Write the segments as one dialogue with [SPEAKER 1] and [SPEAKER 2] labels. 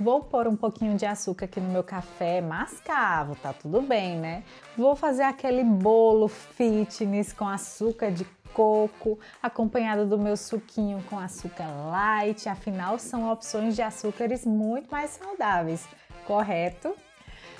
[SPEAKER 1] Vou pôr um pouquinho de açúcar aqui no meu café, mascavo, tá tudo bem, né? Vou fazer aquele bolo fitness com açúcar de coco, acompanhado do meu suquinho com açúcar light, afinal são opções de açúcares muito mais saudáveis, correto?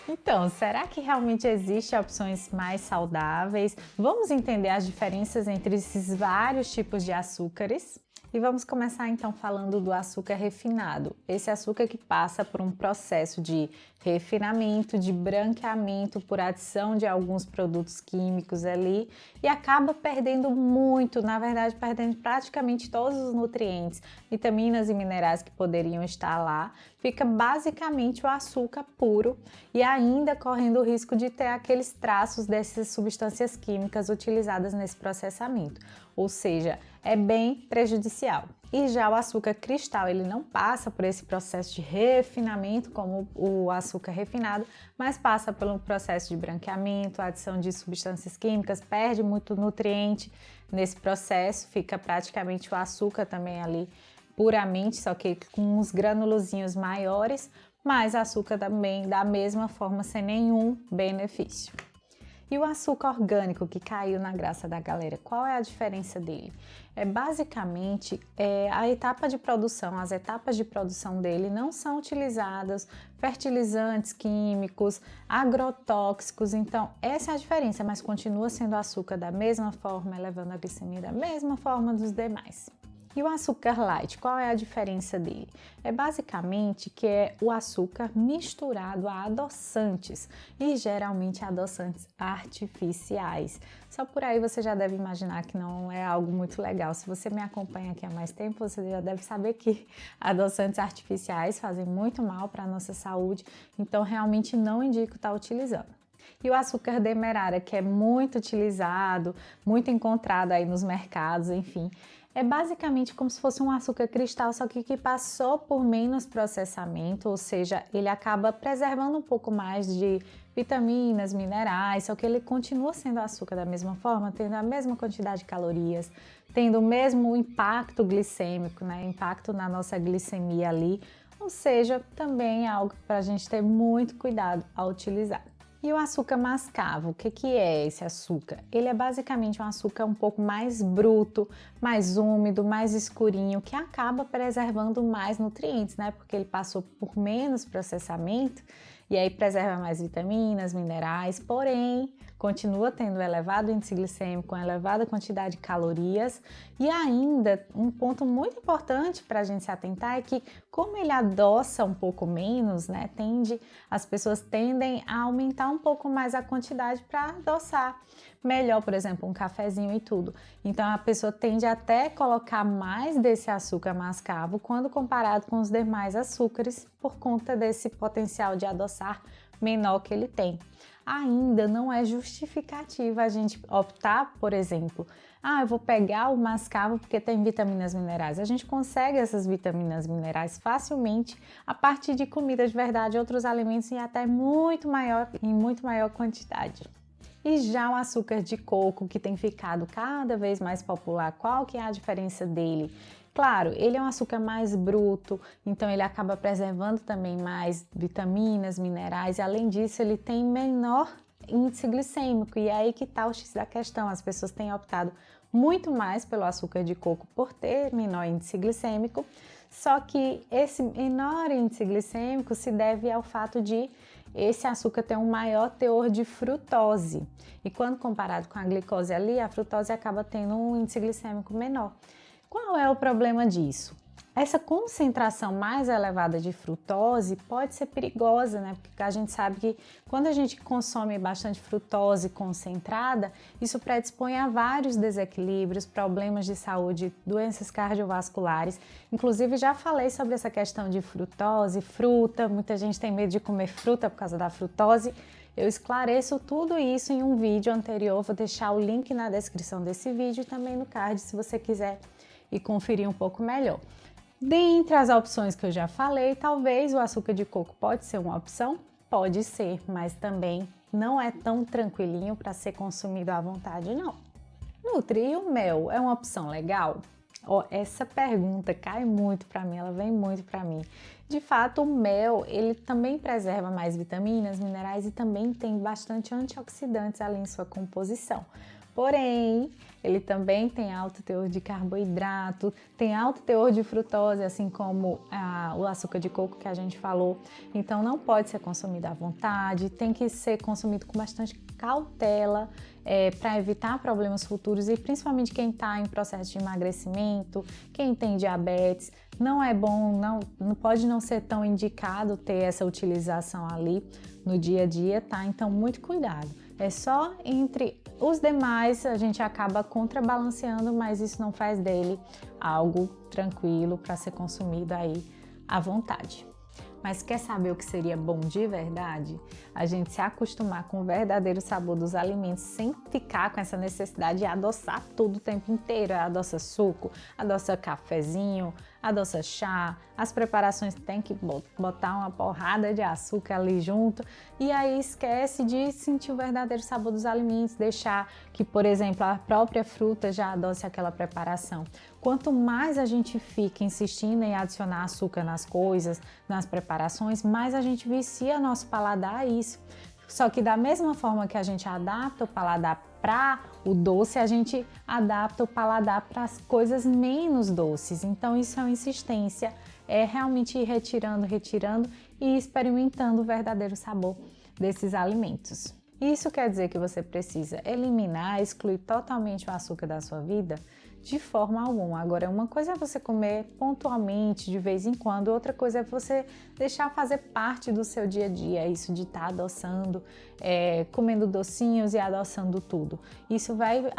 [SPEAKER 1] Então, será que realmente existem opções mais saudáveis? Vamos entender as diferenças entre esses vários tipos de açúcares? E vamos começar então falando do açúcar refinado. Esse açúcar que passa por um processo de refinamento, de branqueamento por adição de alguns produtos químicos ali e acaba perdendo muito, na verdade perdendo praticamente todos os nutrientes, vitaminas e minerais que poderiam estar lá. Fica basicamente o açúcar puro e ainda correndo o risco de ter aqueles traços dessas substâncias químicas utilizadas nesse processamento. Ou seja, é bem prejudicial. E já o açúcar cristal, ele não passa por esse processo de refinamento como o açúcar refinado, mas passa pelo processo de branqueamento, adição de substâncias químicas, perde muito nutriente nesse processo, fica praticamente o açúcar também ali puramente, só que com uns granulozinhos maiores, mas açúcar também da mesma forma sem nenhum benefício. E o açúcar orgânico que caiu na graça da galera, qual é a diferença dele? Basicamente a etapa de produção, as etapas de produção dele não são utilizadas fertilizantes químicos, agrotóxicos, então essa é a diferença, mas continua sendo açúcar da mesma forma, elevando a glicemia da mesma forma dos demais. E o açúcar light, qual é a diferença dele? Basicamente que é o açúcar misturado a adoçantes e geralmente adoçantes artificiais. Só por aí você já deve imaginar que não é algo muito legal. Se você me acompanha aqui há mais tempo, você já deve saber que adoçantes artificiais fazem muito mal para a nossa saúde, então realmente não indico estar utilizando. E o açúcar demerara, que é muito utilizado, muito encontrado aí nos mercados, enfim, é basicamente como se fosse um açúcar cristal, só que passou por menos processamento, ou seja, ele acaba preservando um pouco mais de vitaminas, minerais, só que ele continua sendo açúcar da mesma forma, tendo a mesma quantidade de calorias, tendo o mesmo impacto glicêmico, né? Impacto na nossa glicemia ali, ou seja, também é algo para a gente ter muito cuidado ao utilizar. E o açúcar mascavo, o que é esse açúcar? Ele é basicamente um açúcar um pouco mais bruto, mais úmido, mais escurinho, que acaba preservando mais nutrientes, né? Porque ele passou por menos processamento e aí preserva mais vitaminas, minerais, porém continua tendo elevado índice glicêmico, com elevada quantidade de calorias e ainda um ponto muito importante para a gente se atentar é que como ele adoça um pouco menos, né, as pessoas tendem a aumentar um pouco mais a quantidade para adoçar melhor, por exemplo, um cafezinho e tudo. Então a pessoa tende até colocar mais desse açúcar mascavo quando comparado com os demais açúcares por conta desse potencial de adoçar menor que ele tem. Ainda não é justificativa a gente optar, por exemplo, eu vou pegar o mascavo porque tem vitaminas minerais. A gente consegue essas vitaminas minerais facilmente a partir de comida de verdade, outros alimentos em muito maior quantidade. E já o açúcar de coco, que tem ficado cada vez mais popular, qual que é a diferença dele? Claro, ele é um açúcar mais bruto, então ele acaba preservando também mais vitaminas, minerais e além disso ele tem menor índice glicêmico e é aí que está o X da questão, as pessoas têm optado muito mais pelo açúcar de coco por ter menor índice glicêmico, só que esse menor índice glicêmico se deve ao fato de esse açúcar ter um maior teor de frutose e quando comparado com a glicose ali, a frutose acaba tendo um índice glicêmico menor. Qual é o problema disso? Essa concentração mais elevada de frutose pode ser perigosa, né? Porque a gente sabe que quando a gente consome bastante frutose concentrada, isso predispõe a vários desequilíbrios, problemas de saúde, doenças cardiovasculares. Inclusive, já falei sobre essa questão de frutose, fruta, muita gente tem medo de comer fruta por causa da frutose. Eu esclareço tudo isso em um vídeo anterior, vou deixar o link na descrição desse vídeo e também no card se você quiser e conferir um pouco melhor. Dentre as opções que eu já falei, talvez o açúcar de coco pode ser uma opção? Pode ser, mas também não é tão tranquilinho para ser consumido à vontade, não. Nutri e o mel é uma opção legal? Essa pergunta cai muito para mim, ela vem muito para mim. De fato, o mel, ele também preserva mais vitaminas, minerais e também tem bastante antioxidantes ali em sua composição. Porém, ele também tem alto teor de carboidrato, tem alto teor de frutose, assim como o açúcar de coco que a gente falou. Então, não pode ser consumido à vontade, tem que ser consumido com bastante cautela para evitar problemas futuros e principalmente quem está em processo de emagrecimento, quem tem diabetes. Não é bom, não pode não ser tão indicado ter essa utilização ali no dia a dia, tá? Então, muito cuidado. É só entre os demais a gente acaba contrabalanceando, mas isso não faz dele algo tranquilo para ser consumido aí à vontade. Mas quer saber o que seria bom de verdade? A gente se acostumar com o verdadeiro sabor dos alimentos sem ficar com essa necessidade de adoçar tudo o tempo inteiro. Adoça suco, adoça cafezinho, adoça chá. As preparações tem que botar uma porrada de açúcar ali junto e aí esquece de sentir o verdadeiro sabor dos alimentos, deixar que, por exemplo, a própria fruta já adoce aquela preparação. Quanto mais a gente fica insistindo em adicionar açúcar nas coisas, nas preparações, mais a gente vicia nosso paladar a isso. Só que da mesma forma que a gente adapta o paladar para o doce, a gente adapta o paladar para as coisas menos doces. Então isso é uma insistência, é realmente ir retirando e experimentando o verdadeiro sabor desses alimentos. Isso quer dizer que você precisa eliminar, excluir totalmente o açúcar da sua vida? De forma alguma. Agora, uma coisa é você comer pontualmente, de vez em quando, outra coisa é você deixar fazer parte do seu dia a dia, isso de estar adoçando, comendo docinhos e adoçando tudo. Isso vai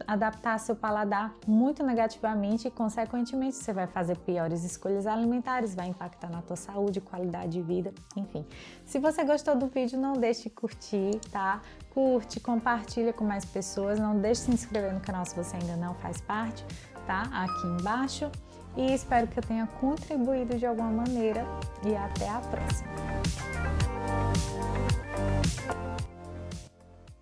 [SPEAKER 1] adaptar seu paladar muito negativamente e, consequentemente, você vai fazer piores escolhas alimentares, vai impactar na tua saúde, qualidade de vida, enfim. Se você gostou do vídeo, não deixe de curtir, tá? Curte, compartilha com mais pessoas, não deixe de se inscrever no canal se você ainda não faz parte, tá? Aqui embaixo. E espero que eu tenha contribuído de alguma maneira e até a próxima.